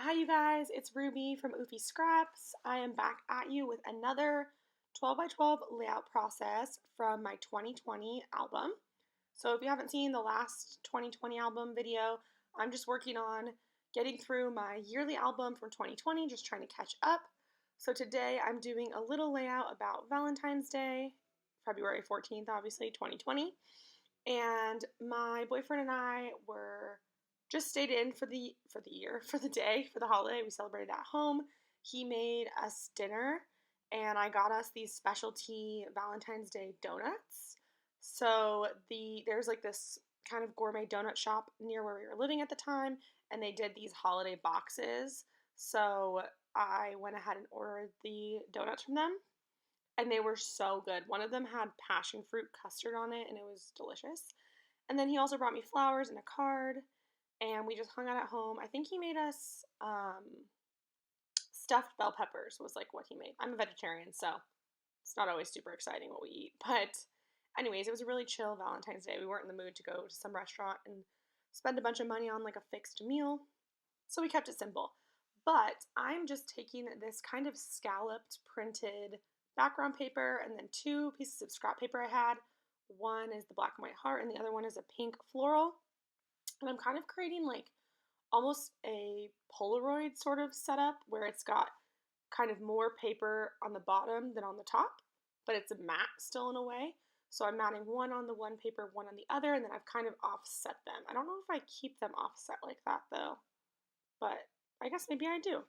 Hi you guys, it's Ruby from Oofy Scraps. I am back at you with another 12 by 12 layout process from my 2020 album. So if you haven't seen the last 2020 album video, I'm just working on getting through my yearly album from 2020, just trying to catch up. So today I'm doing a little layout about Valentine's Day, February 14th, obviously, 2020. And my boyfriend and I were just stayed in for the day, for the holiday. We celebrated at home. He made us dinner, and I got us these specialty Valentine's Day donuts. So there's like this kind of gourmet donut shop near where we were living at the time, and they did these holiday boxes. So I went ahead and ordered the donuts from them, and they were so good. One of them had passion fruit custard on it, and it was delicious. And then he also brought me flowers and a card, and we just hung out at home. I think he made us stuffed bell peppers was like what he made. I'm a vegetarian, so it's not always super exciting what we eat. But anyways, it was a really chill Valentine's Day. We weren't in the mood to go to some restaurant and spend a bunch of money on like a fixed meal, so we kept it simple. But I'm just taking this kind of scalloped printed background paper and then two pieces of scrap paper I had. One is the black and white heart and the other one is a pink floral. And I'm kind of creating like almost a Polaroid sort of setup where it's got kind of more paper on the bottom than on the top, but it's a matte still in a way. So I'm matting one on the one paper, one on the other, and then I've kind of offset them. I don't know if I keep them offset like that though, but I guess maybe I do.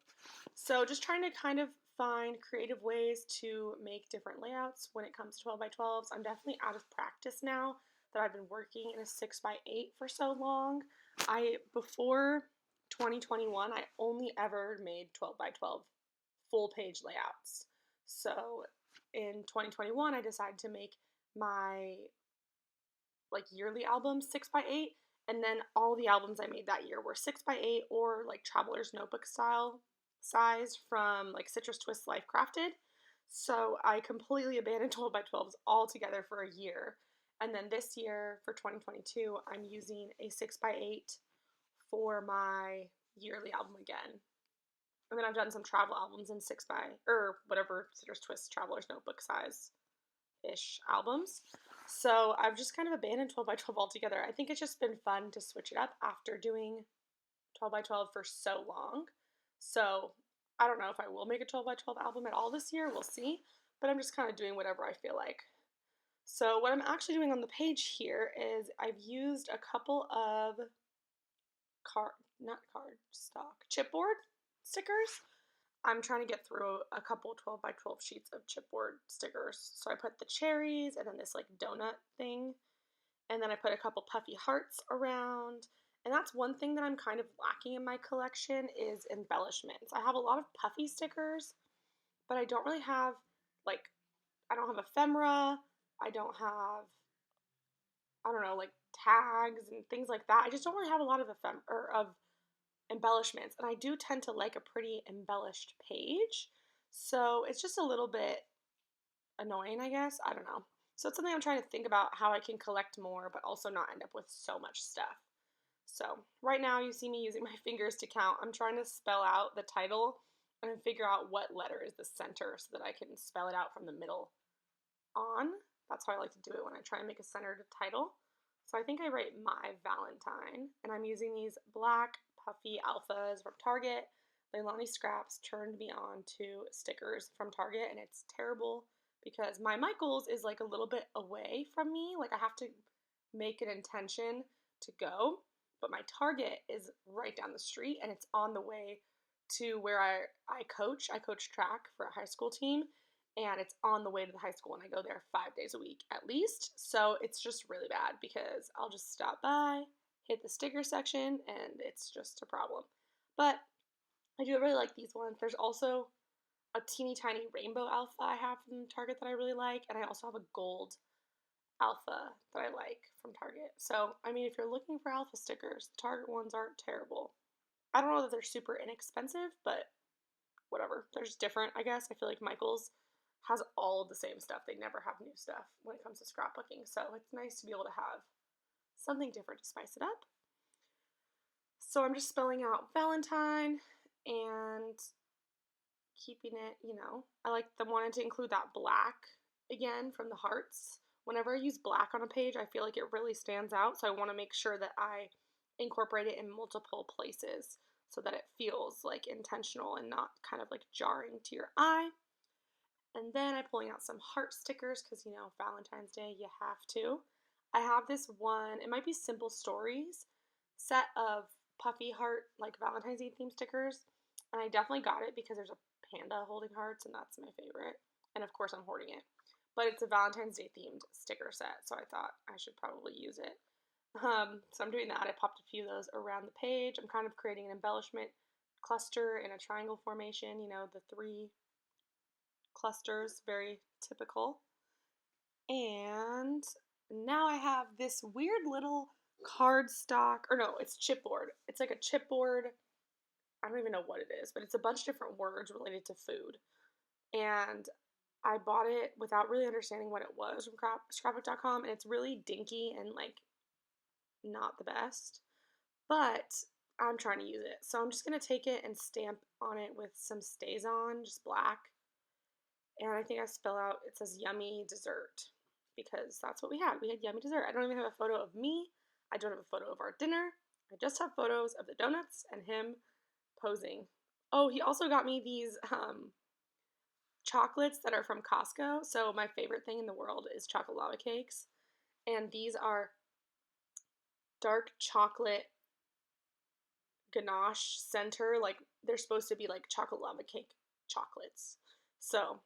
So just trying to kind of find creative ways to make different layouts when it comes to 12 by 12s. I'm definitely out of practice now that I've been working in a 6 by 8 for so long. Before 2021, I only ever made 12 by 12 full page layouts. So in 2021, I decided to make my like yearly album 6 by 8, and then all the albums I made that year were 6 by 8 or like Traveler's Notebook style size from like Citrus Twist Life Crafted. So I completely abandoned 12 by 12s altogether for a year. And then this year for 2022, I'm using a 6 by 8 for my yearly album again. And then I've done some travel albums in 6 by, or whatever Citrus Twist Traveler's Notebook size-ish albums. So I've just kind of abandoned 12 by 12 altogether. I think it's just been fun to switch it up after doing 12 by 12 for so long. So I don't know if I will make a 12 by 12 album at all this year. We'll see. But I'm just kind of doing whatever I feel like. So what I'm actually doing on the page here is I've used a couple of chipboard stickers. I'm trying to get through a couple 12 by 12 sheets of chipboard stickers. So I put the cherries and then this like donut thing. And then I put a couple puffy hearts around. And that's one thing that I'm kind of lacking in my collection is embellishments. I have a lot of puffy stickers, but I don't really have like, I don't have ephemera. I don't have, I don't know, like tags and things like that. I just don't really have a lot of embellishments, and I do tend to like a pretty embellished page, so it's just a little bit annoying, I guess. I don't know. So it's something I'm trying to think about how I can collect more, but also not end up with so much stuff. So right now you see me using my fingers to count. I'm trying to spell out the title and figure out what letter is the center so that I can spell it out from the middle on. That's how I like to do it when I try and make a centered title. So I think I write My Valentine, and I'm using these black puffy alphas from Target. Leilani Scraps turned me on to stickers from Target, and it's terrible because my Michaels is like a little bit away from me. Like I have to make an intention to go, but my Target is right down the street, and it's on the way to where I coach. I coach track for a high school team, and it's on the way to the high school, and I go there 5 days a week at least. So it's just really bad because I'll just stop by, hit the sticker section, and it's just a problem. But I do really like these ones. There's also a teeny tiny rainbow alpha I have from Target that I really like, and I also have a gold alpha that I like from Target. So, I mean, if you're looking for alpha stickers, the Target ones aren't terrible. I don't know that they're super inexpensive, but whatever. They're just different, I guess. I feel like Michaels has all of the same stuff. They never have new stuff when it comes to scrapbooking, so it's nice to be able to have something different to spice it up. So I'm just spelling out Valentine, and keeping it, I like them wanting to include that black again from the hearts. Whenever I use black on a page, I feel like it really stands out, so I want to make sure that I incorporate it in multiple places so that it feels like intentional and not kind of like jarring to your eye. And then I'm pulling out some heart stickers because, Valentine's Day, you have to. I have this one, it might be Simple Stories, set of puffy heart, like Valentine's Day themed stickers. And I definitely got it because there's a panda holding hearts, and that's my favorite. And of course, I'm hoarding it. But it's a Valentine's Day themed sticker set, so I thought I should probably use it. So I'm doing that. I popped a few of those around the page. I'm kind of creating an embellishment cluster in a triangle formation, the three clusters, very typical. And now I have this weird little cardstock, or no, it's chipboard. It's like a chipboard. I don't even know what it is, but it's a bunch of different words related to food. And I bought it without really understanding what it was from scrapbook.com, and it's really dinky and like not the best. But I'm trying to use it. So I'm just going to take it and stamp on it with some StazOn, just black. And I think I spell out, it says yummy dessert because that's what we had. We had yummy dessert. I don't even have a photo of me. I don't have a photo of our dinner. I just have photos of the donuts and him posing. Oh, he also got me these chocolates that are from Costco. So my favorite thing in the world is chocolate lava cakes. And these are dark chocolate ganache center. Like they're supposed to be like chocolate lava cake chocolates. So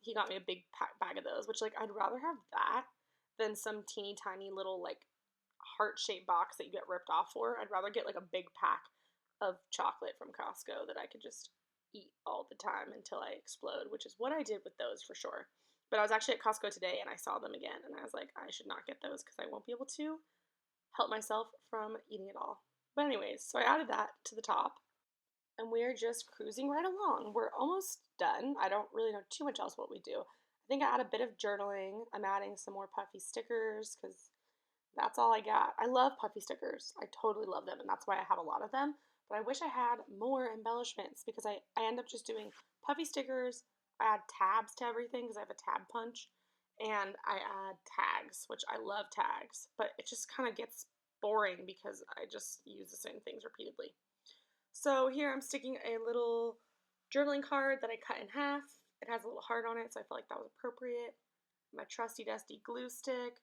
he got me a big bag of those, which like I'd rather have that than some teeny tiny little like heart-shaped box that you get ripped off for. I'd rather get like a big pack of chocolate from Costco that I could just eat all the time until I explode, which is what I did with those for sure. But I was actually at Costco today and I saw them again and I was like, I should not get those because I won't be able to help myself from eating it all. But anyways, so I added that to the top and we're just cruising right along. We're almost done. I don't really know too much else what we do. I think I add a bit of journaling. I'm adding some more puffy stickers because that's all I got. I love puffy stickers. I totally love them, and that's why I have a lot of them. But I wish I had more embellishments because I end up just doing puffy stickers. I add tabs to everything because I have a tab punch. And I add tags, which I love tags. But it just kind of gets boring because I just use the same things repeatedly. So here I'm sticking a little journaling card that I cut in half. It has a little heart on it, so I felt like that was appropriate. My trusty dusty glue stick.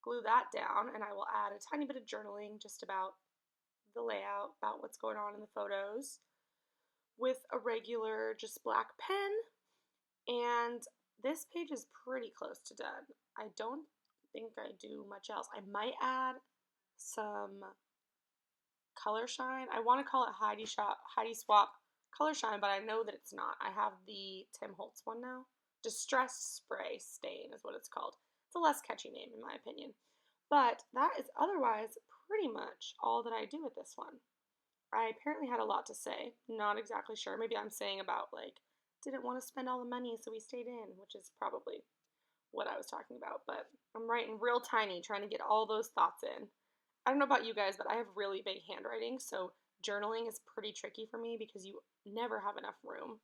Glue that down, and I will add a tiny bit of journaling just about the layout, about what's going on in the photos, with a regular just black pen. And this page is pretty close to done. I don't think I do much else. I might add some color shine. I want to call it Heidi Swap color shine, but I know that it's not. I have the Tim Holtz one now. Distressed Spray Stain is what it's called. It's a less catchy name in my opinion. But that is otherwise pretty much all that I do with this one. I apparently had a lot to say. Not exactly sure. Maybe I'm saying about like, didn't want to spend all the money so we stayed in, which is probably what I was talking about. But I'm writing real tiny, trying to get all those thoughts in. I don't know about you guys, but I have really big handwriting, so journaling is pretty tricky for me because you never have enough room.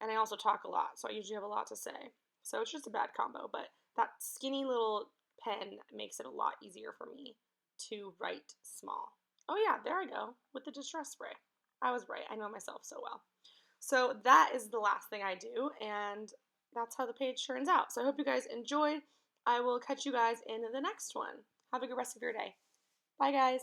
And I also talk a lot, so I usually have a lot to say. So it's just a bad combo, but that skinny little pen makes it a lot easier for me to write small. Oh yeah, there I go, with the distress spray. I was right, I know myself so well. So that is the last thing I do, and that's how the page turns out. So I hope you guys enjoyed. I will catch you guys in the next one. Have a good rest of your day. Bye guys.